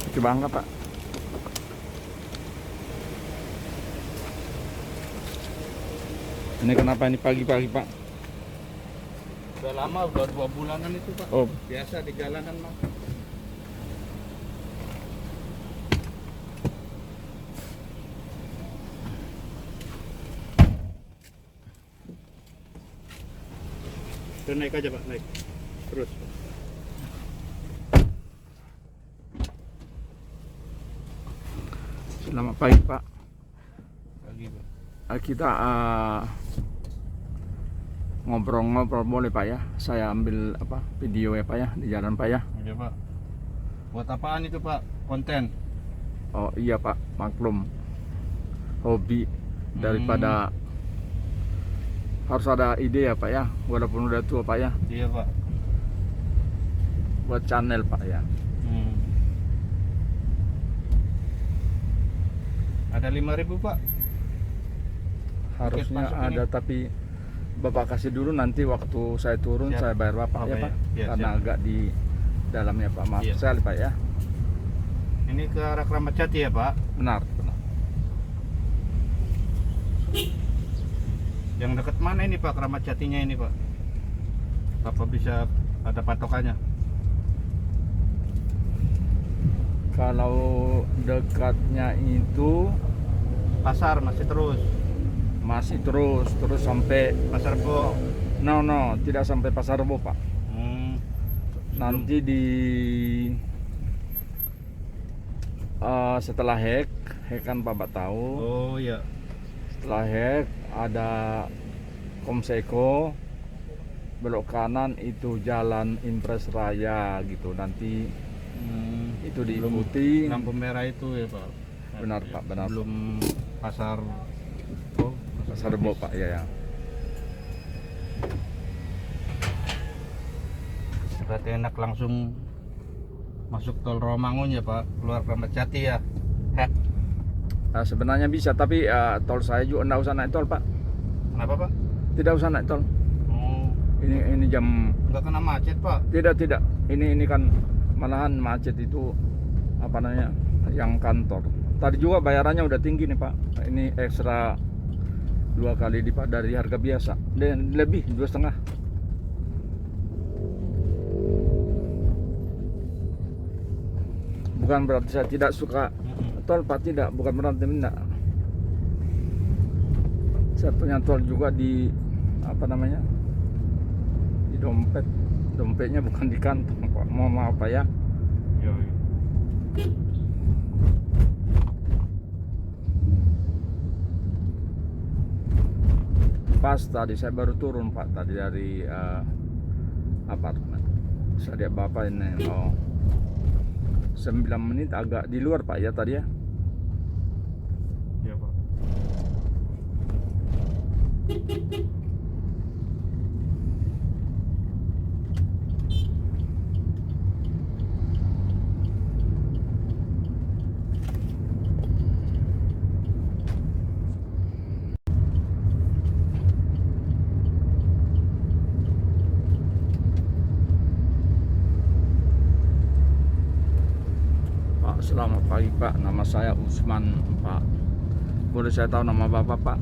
Coba angkat Pak. Ini kenapa ini pagi-pagi Pak? Udah lama, udah 2 bulanan itu Pak. Oh, Biasa di jalanan mah. Itu naik aja Pak, naik. Terus. selamat pagi Pak. Pagi Pak. Kita ngobrol-ngobrol boleh Pak ya? Saya ambil apa video ya Pak ya di jalan Pak ya? Iya Pak. Buat apaan itu Pak? Konten? Oh iya Pak, maklum hobi daripada harus ada ide ya Pak ya, walaupun udah tua Pak ya, Iya Pak. buat channel Pak ya. Ada 5.000 Pak. Harusnya masuk ada ini. tapi Bapak kasih dulu, nanti waktu saya turun Siap. saya bayar Bapak Oke, ya Pak, ya, karena siap. agak di dalamnya Pak, maaf Iya. sekali Pak ya. Ini ke arah Kramat Jati ya Pak. Benar, benar. Yang dekat mana ini Pak, Kramat Jatinya ini Pak? Apa bisa ada patokannya? Kalau dekatnya itu Pasar masih terus. masih terus sampai Pasar Bo. no, tidak sampai Pasar Rebo Pak. Nanti di setelah Hek kan Bapak tahu. Oh iya. Setelah Hek ada Komseko, belok kanan itu Jalan Impres Raya gitu. Nanti itu diikuti. Lampu merah itu ya Pak. Benar Pak, benar. Belum pasar. Oh, Pasar Rebo Pak ya. Berarti enak langsung masuk tol Romangun ya Pak, keluar Kramat Jati ya. Heh. Sebenarnya bisa, tapi tol saya juga enggak usah naik tol Pak. Kenapa Pak? Tidak usah naik tol. Oh, Ini jam nggak kena macet Pak. tidak. Ini kan malahan macet itu apa namanya? Yang kantor. Tadi juga bayarannya udah tinggi nih Pak. Ini ekstra 2 kali lipat dari harga biasa. Dan lebih 2,5. Bukan berarti saya tidak suka tol Pak, tidak, bukan berarti tidak. Saya punya tol juga di apa namanya? Di dompet. Dompetnya bukan di kantong Pak. Mohon maaf Pak ya. Yo. Pas tadi saya baru turun Pak, tadi dari apartemen. Saya lihat Bapak ini mau 9 menit agak di luar Pak ya tadi ya. Iya Pak. Pak, selamat pagi Pak. Nama saya Usman Pak. Boleh saya tahu nama Bapak Pak?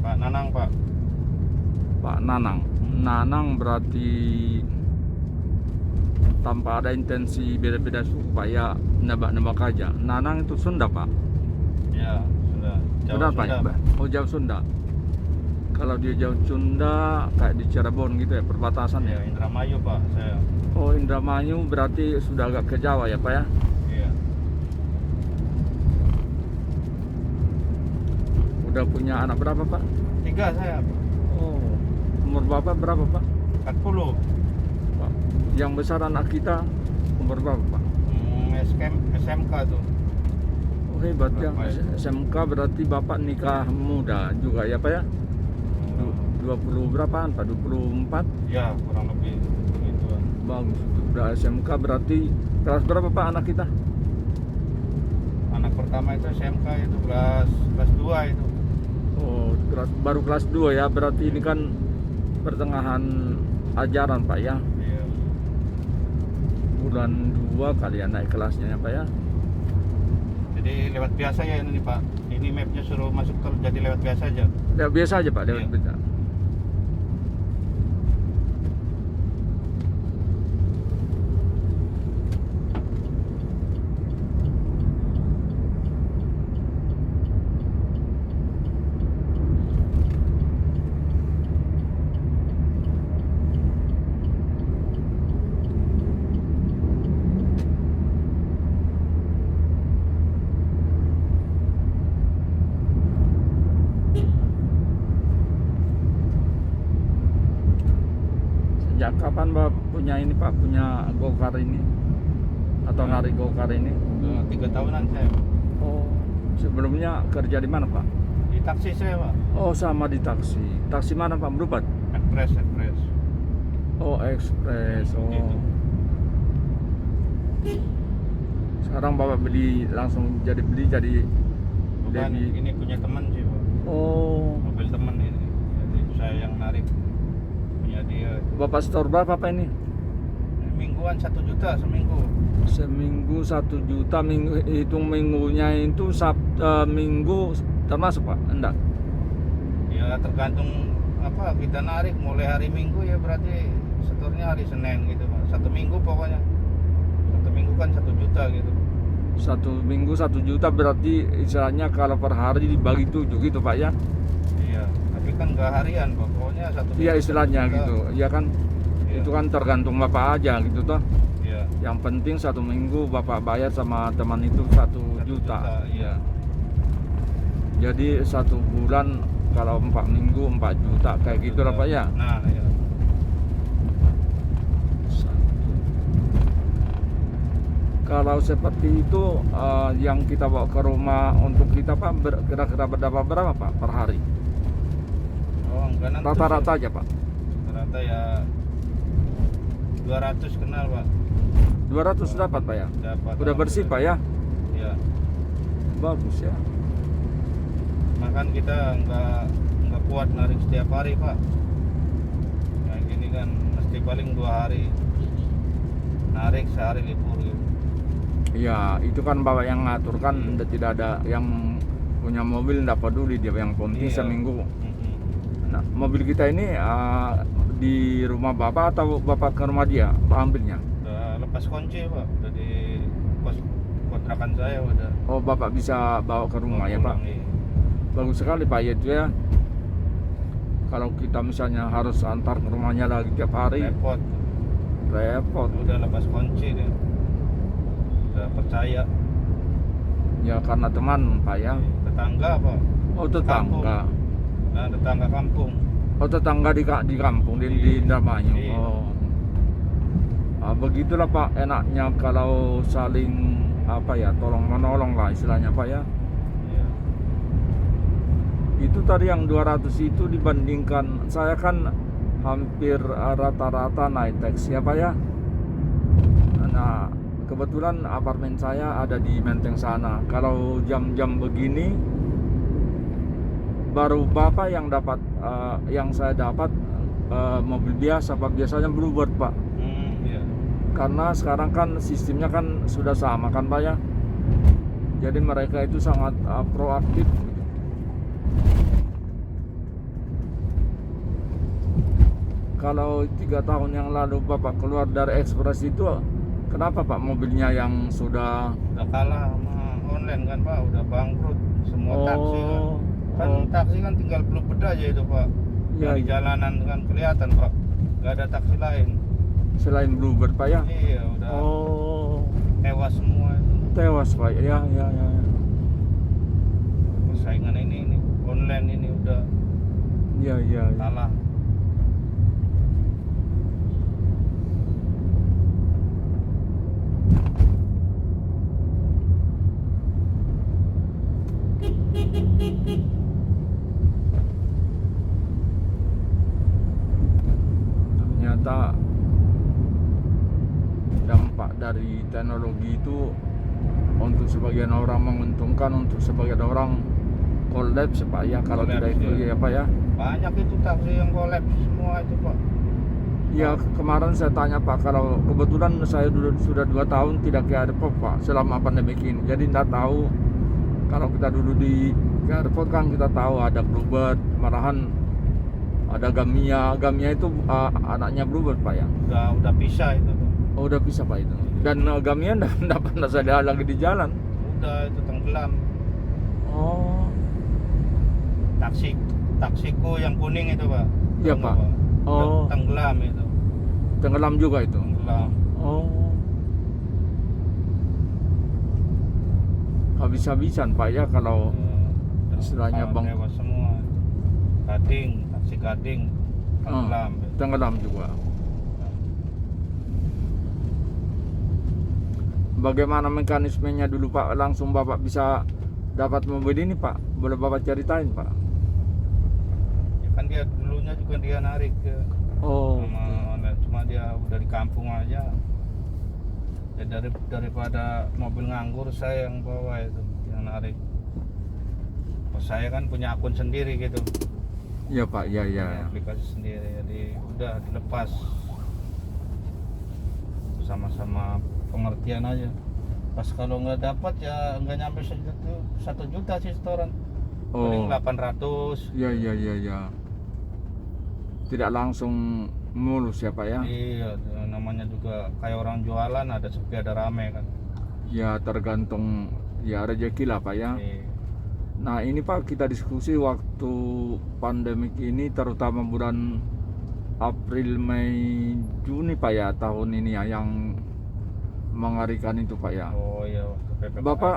Pak Nanang Pak. Pak Nanang. Nanang berarti tanpa ada intensi beda-beda suku Pak ya, nebak-nebak aja. Nanang itu Sunda Pak. Ya, sudah. Benar Pak? Sunda. Oh, jauh Sunda. Kalau dia jauh Sunda kayak di Cirebon gitu ya, perbatasan Ya, ya. Indramayu Pak, saya. Oh, Indramayu berarti sudah agak ke Jawa ya Pak ya. Iya. Udah punya anak berapa Pak? 3 saya Pak. Oh, umur Bapak berapa Pak? 40. Pak, yang besar anak kita umur berapa Pak? SMK tuh. Oh, hebat ya. Berapa ya? SMK berarti Bapak nikah muda juga ya Pak ya? 20 berapaan Pak? 24? Ya, kurang lebih begituan. Bagus. Udah SMK berarti kelas berapa Pak anak kita? Anak pertama itu SMK itu kelas 2 itu. Oh, baru kelas 2 ya. Berarti ini kan pertengahan ajaran Pak ya. Iya. bulan 2 kali ya naik kelasnya ya Pak ya. Jadi lewat biasa ya ini Pak. Ini mapnya suruh masuk tol jadi lewat biasa aja. Ya, biasa aja Pak, lewat Iya. biasa. Sejak kapan Pak punya ini Pak, punya go-kart ini? Atau narik go-kart ini? Udah 3 tahunan saya Pak. Oh, sebelumnya kerja di mana Pak? Di taksi saya Pak. Oh, sama di taksi. Taksi mana Pak? Berubat? Express. Oh, ekspres. Oh. Gitu. Sekarang Bapak beli langsung jadi Bukan, ini punya teman sih Pak. Oh, Mobil teman ini. Jadi saya yang narik. Punya dia. Bapak store berapa Pak ini? Mingguan 1 juta seminggu. Seminggu 1 juta, minggu hitung minggunya itu minggu termasuk Pak? Enggak. Ya tergantung apa kita narik mulai hari Minggu ya berarti setornya hari Senin gitu Pak. 1 minggu pokoknya. 1 minggu kan 1 juta gitu. 1 minggu 1 juta berarti istilahnya kalau per hari dibagi 7 gitu Pak ya? Iya, tapi kan nggak harian Pak. Pokoknya 1 minggu. Iya 1 istilahnya juta. gitu, ya kan? Iya. Itu kan tergantung Bapak aja gitu toh. Iya. Yang penting 1 minggu Bapak bayar sama teman itu 1 juta. Iya. Jadi 1 bulan kalau 4 minggu 4 juta kayak gitu lah Pak ya. Nah, iya. Kalau seperti itu yang kita bawa ke rumah untuk kita Pak kira-kira berapa Pak per hari? Oh, enggak nentu Rata-rata sih. aja Pak. Rata-rata ya 200 kenal Pak. 200 dapat Pak ya? Dapat. Udah bersih Pak ya? Iya. Bagus ya. Makan kita nggak kuat narik setiap hari Pak. Kayak gini kan mesti paling 2 hari narik, sehari libur gitu. Iya, itu kan Bapak yang ngatur kan, tidak ada yang punya mobil tidak peduli dia yang penting Iya. seminggu. Mm-mm. Nah, mobil kita ini di rumah Bapak atau Bapak ke rumah dia Pak ambilnya? Udah lepas kunci Pak, udah di pos kontrakan saya udah. Oh, Bapak bisa bawa ke rumah ya Pak? Pulang, iya. Bagus sekali Pak ya itu ya. Kalau kita misalnya harus antar ke rumahnya lagi tiap hari, repot. Udah lepas kunci deh. Udah percaya. Ya karena teman Pak ya. Tetangga Pak. Oh tetangga. Nah, tetangga kampung. Oh tetangga di kampung di Indramayu. Iya. Oh. Begitulah Pak enaknya kalau saling apa ya tolong menolong lah istilahnya Pak ya. Iya. Itu tadi yang 200 itu dibandingkan saya kan hampir rata-rata naik taksi ya Pak ya. Nah kebetulan apartemen saya ada di Menteng sana. Kalau jam-jam begini baru Bapak yang dapat yang saya dapat mobil biasa Pak, biasanya Bluebird Pak. Iya. Karena sekarang kan sistemnya kan sudah sama kan Pak ya. Jadi mereka itu sangat proaktif. Kalau 3 tahun yang lalu Bapak keluar dari Express itu, kenapa Pak mobilnya yang sudah Udah kalah sama online kan Pak, udah bangkrut semua taksi kan. Kan oh. taksi kan tinggal Bluebird aja itu Pak. Ya, Yang di jalanan kan kelihatan Pak. Gak ada taksi lain. selain Bluebird Pak ya? Iya, udah Oh, tewas semua itu. tewas Pak ya. Persaingan ini online ini udah Ya. kalah. Ternyata dampak dari teknologi itu untuk sebagian orang menguntungkan, untuk sebagian orang kolaps Pak ya kalau Kolaps, tidak itu ya. ya Pak ya. Banyak itu taksi yang kolaps semua itu Pak. Ya kemarin saya tanya Pak, kalau kebetulan saya sudah 2 tahun tidak ke airport Pak selama pandemi ini. Jadi tidak tahu kalau kita dulu di ke airport kan kita tahu ada Bluebird, malahan ada Gamia. Gamia itu anaknya Bluebird Pak ya. Udah pisah itu tuh. Oh udah bisa Pak itu. Dan Gamia enggak pernah saya lihat lagi di jalan. Udah itu tenggelam. Oh. Taksiku yang kuning itu Pak. Iya, Tahu Pak. nggak, Udah Oh. tenggelam itu. Tenggelam juga itu. Tenggelam. Oh. Habis-habisan Pak ya kalau istilahnya Bang. Lewat semua. Taksi Gading tenggelam. Tenggelam juga. Bagaimana mekanismenya dulu Pak? Langsung Bapak bisa dapat mobil ini Pak? Boleh Bapak ceritain Pak? Ya kan dia dulunya juga dia narik ke Oh. cuma dia udah di kampung aja. Ya daripada mobil nganggur saya yang bawa itu, yang narik. Oh, saya kan punya akun sendiri gitu. Iya Pak, iya iya. Punya aplikasi sendiri, jadi udah dilepas. Sama-sama pengertian aja. Pas kalau nggak dapat ya nggak nyampe 1 juta sih setoran. Paling Oh. 800. Iya iya iya iya. Tidak langsung mulus ya Pak ya? Iya, namanya juga kayak orang jualan, ada sepi ada rame kan. Ya tergantung ya rezeki lah Pak ya. Iya. Nah ini Pak, kita diskusi waktu pandemik ini terutama bulan April, Mei, Juni Pak ya tahun ini ya yang mengerikan itu Pak ya. Oh iya, waktu PPKM. Bapak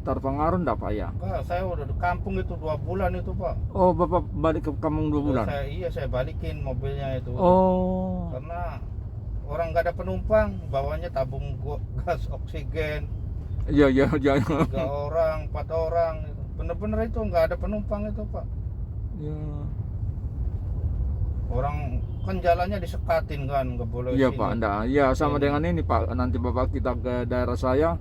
terpengaruh enggak Pak ya? Enggak, saya udah di kampung itu 2 bulan itu Pak. Oh Bapak balik ke kampung 2 bulan? Saya balikin mobilnya itu. Oh. Karena orang nggak ada penumpang, bawanya tabung gas oksigen. Iya iya iya. 3 orang, 4 orang gitu. Bener-bener itu nggak ada penumpang itu Pak. Ya. Orang kan jalannya disekatin kan, nggak boleh Iya sini. Pak, enggak. Iya sama Ini. dengan ini Pak. Nanti Bapak kita ke daerah saya,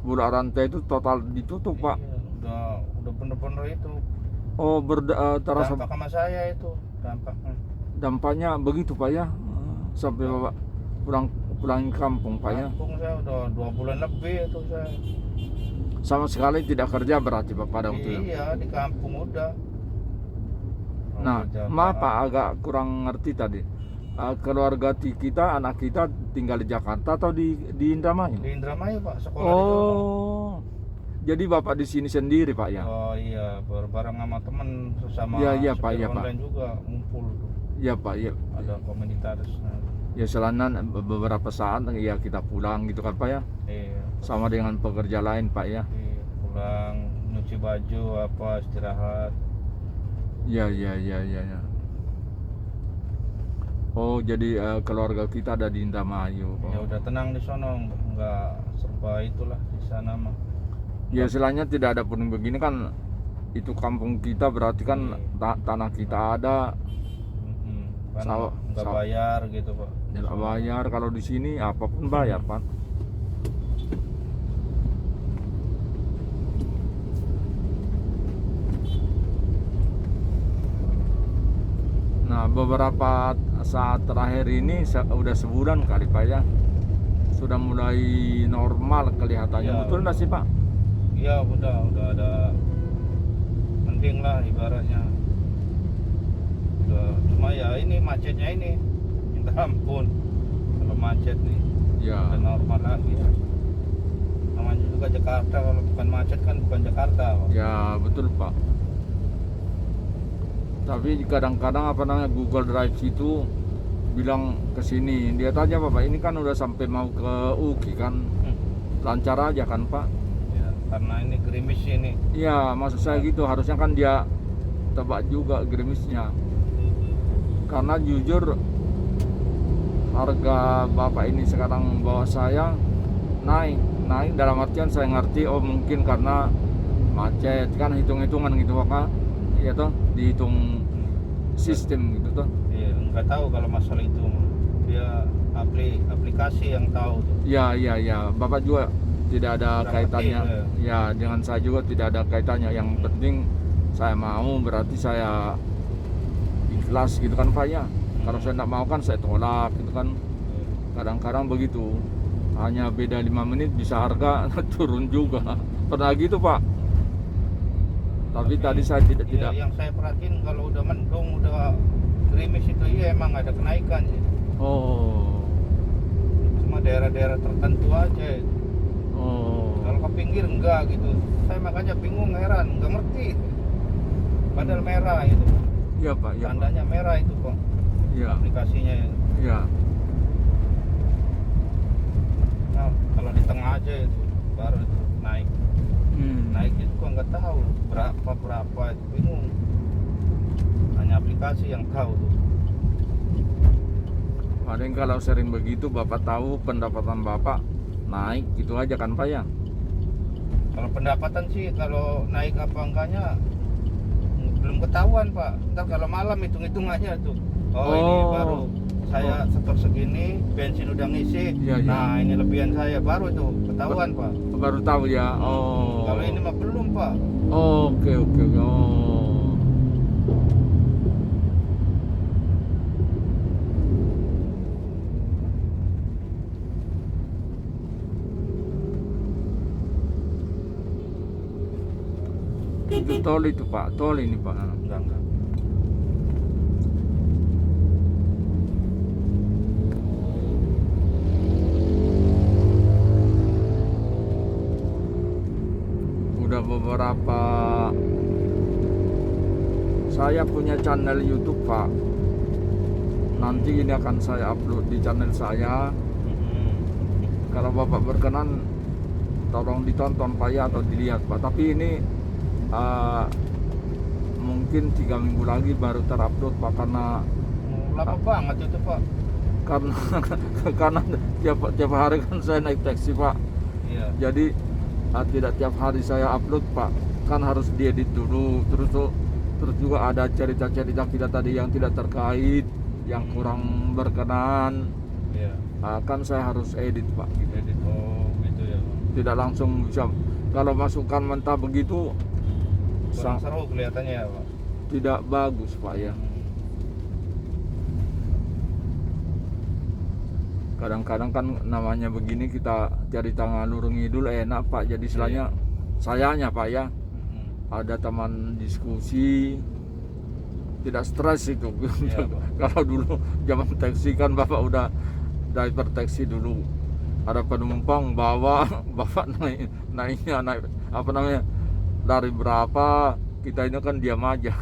Bulak Rantai itu total ditutup Pak. Iya, udah bener-bener itu. Oh terasa Dampak sama saya itu dampaknya. dampaknya begitu Pak ya. Sampai Bapak pulang kampung Pak ya. Kampung saya udah 2 bulan lebih itu saya. Sama sekali tidak kerja berarti Pak pada waktu itu. Iya, di kampung udah. Nah, Kerja, maaf Pak, agak kurang ngerti tadi. Keluarga kita, anak kita tinggal di Jakarta atau di Indramayu? di Indramayu Pak, sekolah di sana. Oh, jadi Bapak di sini sendiri Pak ya? Oh iya, bareng sama temen sesama Iya, iya, Pak, supir iya, Pak. online juga ngumpul tuh. Iya Pak, ya. Ada komunitasnya. Ya selana beberapa saat ya kita pulang gitu kan Pak ya. Iya. Sama dengan pekerja lain Pak ya. Iya, pulang nyuci baju apa istirahat. Iya iya iya iya. Ya. Oh jadi keluarga kita ada di Indramayu. Ya udah tenang di sono, nggak serba itulah di sana mah. Ya istilahnya tidak ada pun begini kan, itu kampung kita berarti kan tanah kita ada, Kan nggak sawah. bayar gitu Pak. Tidak bayar. Kalau di sini apapun bayar Pak. Nah beberapa saat terakhir ini udah sebulan kali Pak ya, sudah mulai normal kelihatannya. Ya, Betul nggak sih Pak? Iya udah ada mending lah ibaratnya. Udah, cuma ya ini macetnya ini minta ampun kalau macet nih. Ya. Udah normal lagi ya. Namanya juga Jakarta, kalau bukan macet kan bukan Jakarta Pak. Ya betul Pak. Tapi kadang-kadang apa namanya Google Drive itu bilang ke sini, dia tanya Bapak ini kan udah sampai mau ke UKI kan, lancar aja kan Pak? Ya, karena ini gerimis ini. Iya maksud saya gitu, harusnya kan dia tebak juga gerimisnya. Karena jujur harga Bapak ini sekarang bawa saya naik dalam artian saya ngerti, oh mungkin karena macet kan, hitung-hitungan gitu Pak ya toh, dihitung sistem gitu toh. Iya, nggak tahu kalau masalah itu dia aplikasi yang tahu tuh. Ya Bapak juga tidak ada Kurang kaitannya ngerti, ya dengan saya juga tidak ada kaitannya, yang penting saya mau berarti saya ikhlas gitu kan Pak ya. Kalau saya tidak mau kan saya tolak gitu kan. Kadang-kadang begitu, hanya beda 5 menit bisa harga turun juga. Pernah gitu Pak. Tapi tadi saya tidak Iya, yang saya perhatiin kalau udah mendung, udah gerimis itu iya emang ada kenaikan sih. Oh. Cuma daerah-daerah tertentu aja. Oh. Kalau ke pinggir enggak gitu. Saya makanya bingung, heran, nggak ngerti. Padahal merah itu. Iya Pak, iya Pak. Tandanya merah itu kok. Iya. Aplikasinya ya. Iya. Nah, kalau di tengah aja itu baru itu naik. Naik itu kok nggak tahu berapa itu, bingung. Hanya aplikasi yang tahu tuh. Paling kalau sering begitu Bapak tahu pendapatan Bapak naik gitu aja kan Pak ya? Kalau pendapatan sih kalau naik apa enggaknya belum ketahuan Pak. Ntar kalau malam hitung-hitungannya tuh. Oh, ini baru saya setor segini, bensin udah ngisi. Iya, iya. Nah ini lebihan saya baru tuh ketahuan Pak. Baru tahu ya. Oh. Kalau ini mah belum Pak. Oke oke oke. Oh. Itu tol itu Pak, tol ini Pak. Enggak. Udah beberapa, saya punya channel YouTube Pak. Nanti ini akan saya upload di channel saya. Kalau Bapak berkenan, tolong ditonton Pak ya, atau dilihat Pak. Tapi ini mungkin 3 minggu lagi baru terupload Pak, karena Lama banget itu Pak. karena tiap hari kan saya naik taksi Pak. Iya. Jadi tidak tiap hari saya upload Pak, kan harus diedit dulu. Terus juga ada cerita-cerita kita tadi yang tidak terkait, yang kurang berkenan. Iya. Kan saya harus edit Pak gitu. Edit. Oh gitu ya. Tidak langsung bisa. Kalau masukkan mentah begitu Kurang seru kelihatannya ya Pak. tidak bagus Pak ya. Kadang-kadang kan namanya begini, kita cari tanggal lurung ngidul enak Pak. Jadi istilahnya sayanya Pak ya, ada teman diskusi, tidak stres itu. Iya, Kalau dulu zaman taksi kan Bapak udah driver taksi dulu, ada penumpang bawa Bapak naiknya apa namanya, dari berapa, kita ini kan diam aja.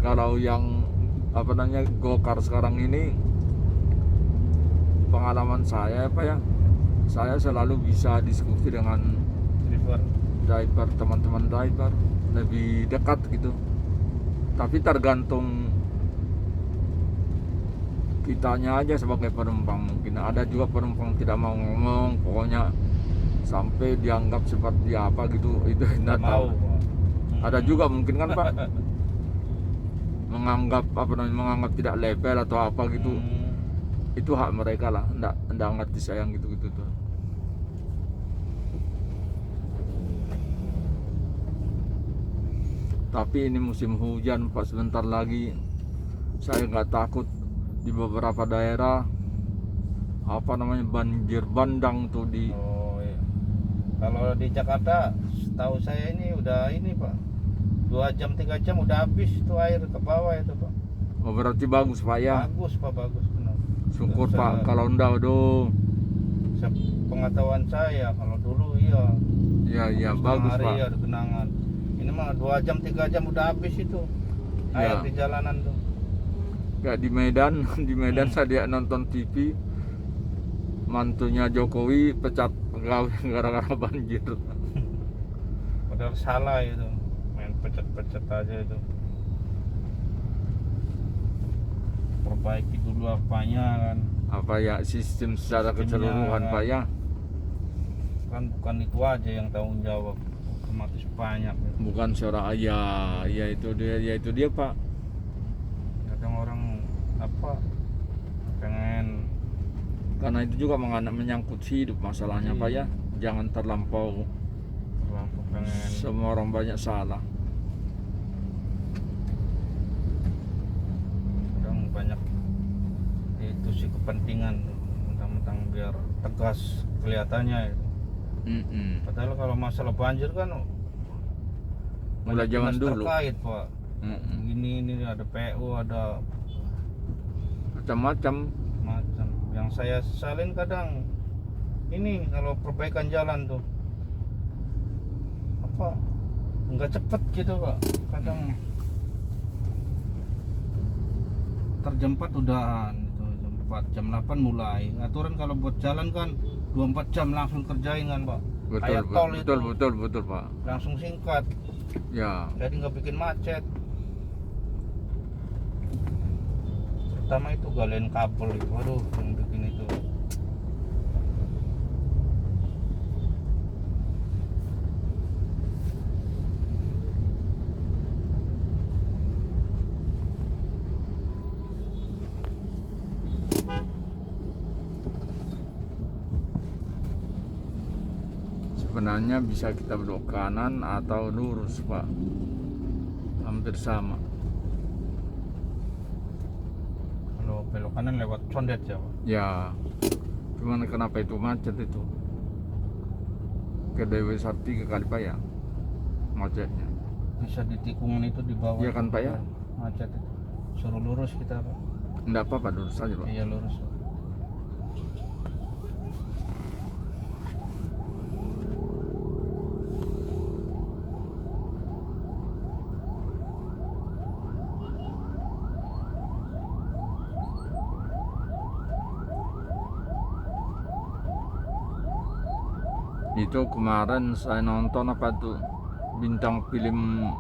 Kalau yang apa namanya Gokar sekarang ini, pengalaman saya Pak ya, saya selalu bisa diskusi dengan driver, teman-teman driver, lebih dekat gitu. Tapi tergantung kitanya aja sebagai penumpang. Mungkin ada juga penumpang tidak mau ngomong, pokoknya sampai dianggap seperti apa gitu, itu tidak tahu. Ada juga mungkin kan Pak, menganggap apa namanya, menganggap tidak level atau apa gitu. Itu hak mereka lah, enggak ngerti sayang gitu-gitu tuh. Tapi ini musim hujan Pak, sebentar lagi. Saya nggak takut di beberapa daerah apa namanya banjir bandang tuh di. Oh iya. Kalau di Jakarta, setahu saya ini udah ini Pak, 2 jam 3 jam udah habis itu air ke bawah itu Pak. Oh berarti bagus Pak ya. Bagus Pak, bagus benar. Syukur Pak, kalau enggak aduh. Pengetahuan saya kalau dulu iya. Iya bagus hari Pak. ya ada genangan. Ini mah 2 jam 3 jam udah habis itu air Ya. di jalanan tuh. Kayak di Medan, di Medan saya nonton TV, mantunya Jokowi pecat pegawai gara-gara banjir. Padahal salah itu, main pecat-pecat aja itu. Perbaiki dulu apanya kan. Apa ya, sistem secara Sistemnya, keseluruhan Pak ya. Kan bukan itu aja yang tanggung jawab, otomatis banyak gitu. Bukan seorang ayah, ya itu dia Pak. Kadang orang apa pengen, Karena itu juga menyangkut hidup masalahnya Pak ya. Jangan terlampau pengen semua orang banyak salah. kadang banyak sih kepentingan mentang-mentang biar tegas kelihatannya itu. Padahal kalau masalah banjir kan Mulai banyak zaman dinas dulu. terkait Pak. Ini ada PU, ada Macam-macam. macam. Yang saya sesalin kadang ini kalau perbaikan jalan tuh apa nggak cepet gitu Pak. Kadang jam 4 udahan gitu, jam 4, jam 8 mulai. Aturan kalau buat jalan kan 24 jam langsung kerjain kan Pak. Betul, Kayak tol betul, itu betul, betul, Pak. langsung singkat, Ya, jadi nggak bikin macet. Terutama itu galian kabel itu, waduh yang bikin itu. sebenarnya bisa kita belok kanan atau lurus, Pak. Hampir sama. Kalau belok kanan lewat Condet ya Pak. Ya, cuman kenapa itu macet itu? Ke Dewi Sarti ke Kalipaya macetnya. Bisa di tikungan itu di bawah. Iya kan, Pak, ya? Macet itu. Suruh lurus kita Pak. Enggak apa-apa, lurus saja, Pak. Iya lurus Pak. Itu kemarin saya nonton apa tuh, bintang film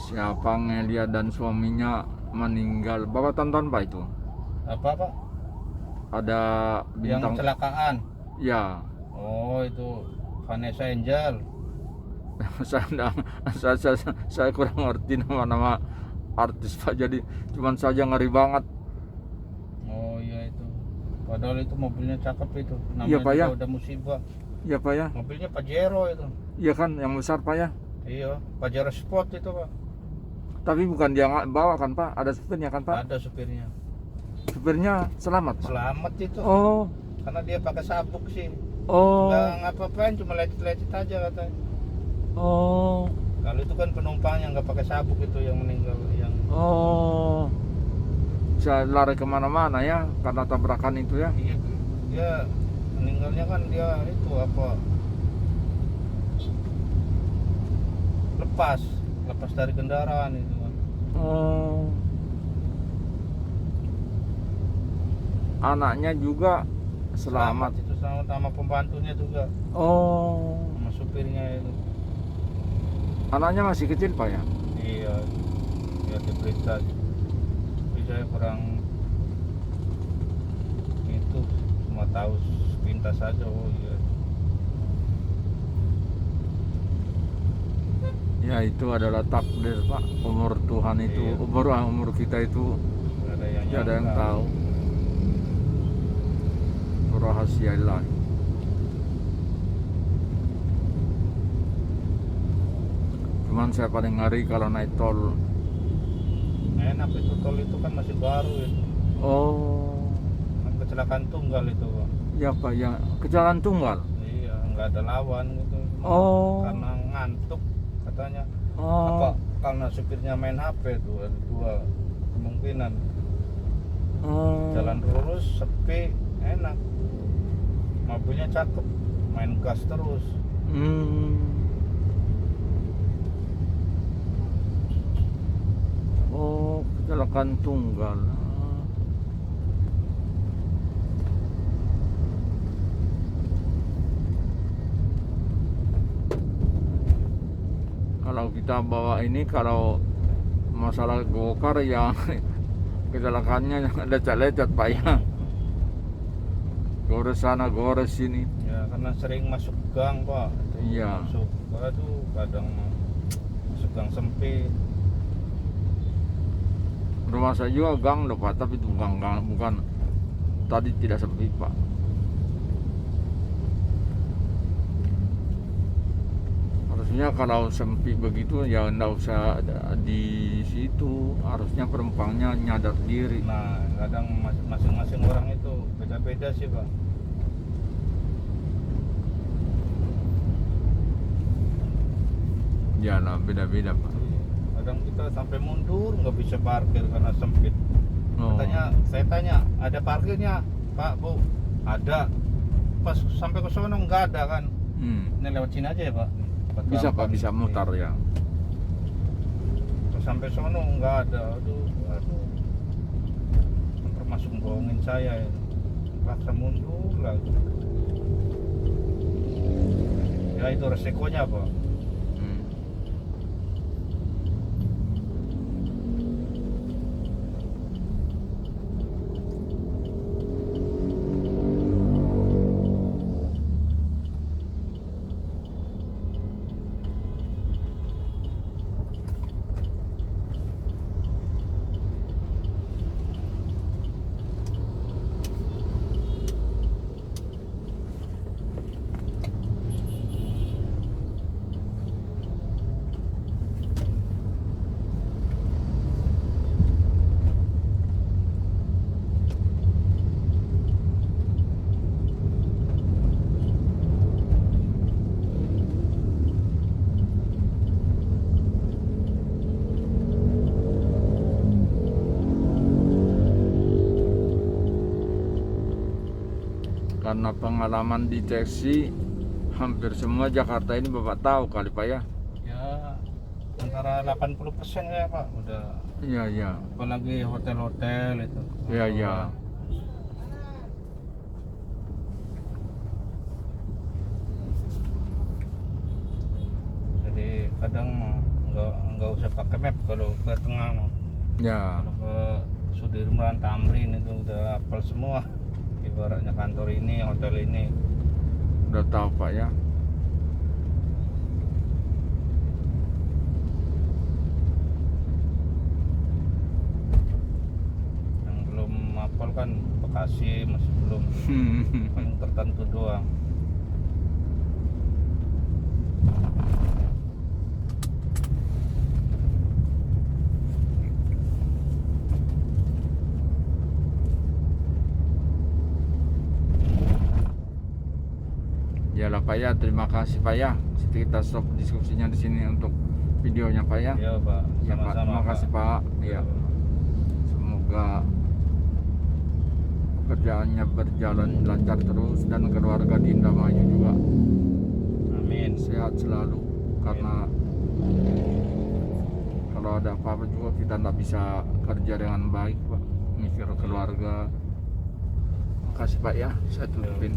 siapa, Ngelia dan suaminya meninggal. Bapak tonton Pak itu? Apa Pak? Ada Yang bintang, kecelakaan. ya. Oh itu Vanessa Angel. saya, enggak- saya kurang ngerti nama-nama artis Pak, jadi cuman saja ngeri banget. Oh iya itu. Padahal itu mobilnya cakep itu. Namanya Iya, Pak, ya. juga udah musibah. Ya Pak ya, Mobilnya Pajero itu. iya kan yang besar Pak ya. Iya, Pajero Sport itu Pak. Tapi bukan dia bawa kan Pak, ada supirnya kan Pak. Ada supirnya. Supirnya selamat Pak. Selamat itu. Oh, Karena dia pakai sabuk sih. oh, Nggak ngapa-ngapain, cuma lecet-lecet aja katanya. oh, Kalau itu kan penumpang yang nggak pakai sabuk itu yang meninggal, yang oh. Bisa lari kemana-mana ya karena tabrakan itu ya. iya dia meninggalnya kan dia itu apa lepas dari kendaraan itu kan. Oh. Anaknya juga selamat. Itu sama pembantunya juga, Oh. sama supirnya itu. Anaknya masih kecil Pak ya. Iya, dia diperiksa. Tapi saya kurang itu, cuma tahu sepintas saja. Oh iya. Ya itu adalah takdir Pak. Umur Tuhan itu, Iya. umur kita itu Nggak ada yang tidak ada yang nyangka. tahu. Rahasia ilahi. Cuman saya paling ngeri kalau naik tol. Enak itu tol itu kan masih baru itu. Oh, Kan kecelakaan tunggal itu Pak. ya Pak ya, kecelakaan tunggal. Iya, nggak ada lawan gitu. Oh. Karena ngantuk katanya. Oh. Apa karena supirnya main HP tuh, ada dua kemungkinan. Oh. Jalan lurus sepi enak, mobilnya cakep, main gas terus. Oh, kecelakaan tunggal. Kalau kita bawa ini, kalau masalah gokar yang kecelakaannya lecet-lecet Pak ya. Gores sana, gores sini. Ya karena sering masuk gang Pak. Itu Iya. masuk, aduh kadang masuk gang sempit. Rumah saya juga gang loh Pak, tapi itu gang bukan, tadi tidak sempit Pak. Harusnya Ya kalau sempit begitu ya nggak usah ada di situ, harusnya penumpangnya nyadar diri. Nah, kadang masing-masing orang itu beda-beda sih Pak. Ya lah, beda-beda Pak. Kadang kita sampai mundur nggak bisa parkir karena sempit. Oh. Saya tanya, ada parkirnya Pak Bu? Ada. Pas sampai ke sono nggak ada kan? Ini lewat sini aja ya Pak? Lewat Bisa Pak, gampang. bisa mutar ya. Pas sampai sono nggak ada. Aduh. Termasuk bohongin saya ya. Paksa mundur lagi. Ya itu resikonya Pak. Karena pengalaman di taksi hampir semua Jakarta ini Bapak tahu kali Pak ya. Ya antara 80% ya Pak udah. Iya iya. Apalagi hotel-hotel itu. Iya iya. Jadi kadang nggak usah pakai map kalau ke tengah mah. Ya. Kalau ke Sudirman, Tamrin itu udah hafal semua. Ibaratnya kantor ini, hotel ini. Udah tahu Pak ya. Yang belum hafal kan Bekasi masih belum. Paling tertentu doang. Yalah Pak ya, terima kasih Pak ya. Kita stop diskusinya di sini untuk videonya Pak ya. Ya Pak, Ya Pak, sama-sama terima kasih Pak. Ya. Semoga pekerjaannya berjalan lancar terus dan keluarga di Indramayu juga Amin. sehat selalu. Karena kalau ada apa-apa juga kita nggak bisa kerja dengan baik Pak, mikir keluarga. Makasih Pak ya, saya tutupin.